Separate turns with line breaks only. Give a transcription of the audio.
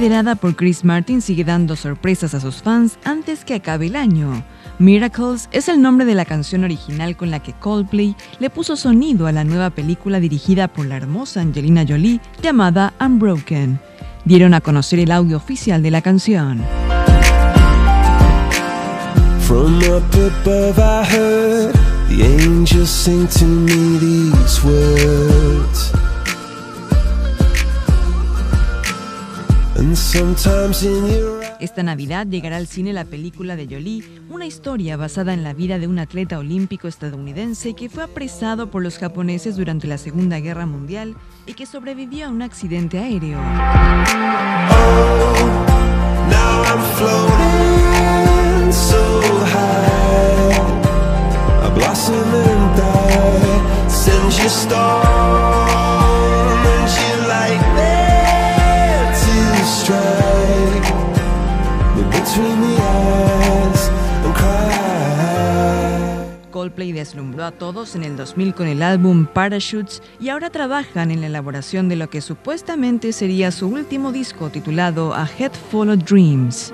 liderada por Chris Martin, sigue dando sorpresas a sus fans antes que acabe el año. Miracles es el nombre de la canción original con la que Coldplay le puso sonido a la nueva película dirigida por la hermosa Angelina Jolie llamada Unbroken. Dieron a conocer el audio oficial de la canción.
From up above I heard the angels sing to me these words. And sometimes in your...
Esta Navidad llegará al cine la película de Jolie, una historia basada en la vida de un atleta olímpico estadounidense que fue apresado por los japoneses durante la Segunda Guerra Mundial y que sobrevivió a un accidente aéreo.
Oh, now I'm floating so high. A blossom and die sends you storm and you like there to strike me between the eyes and cry.
Coldplay deslumbró a todos en el 2000 con el álbum Parachutes y ahora trabajan en la elaboración de lo que supuestamente sería su último disco titulado A Head Full of Dreams.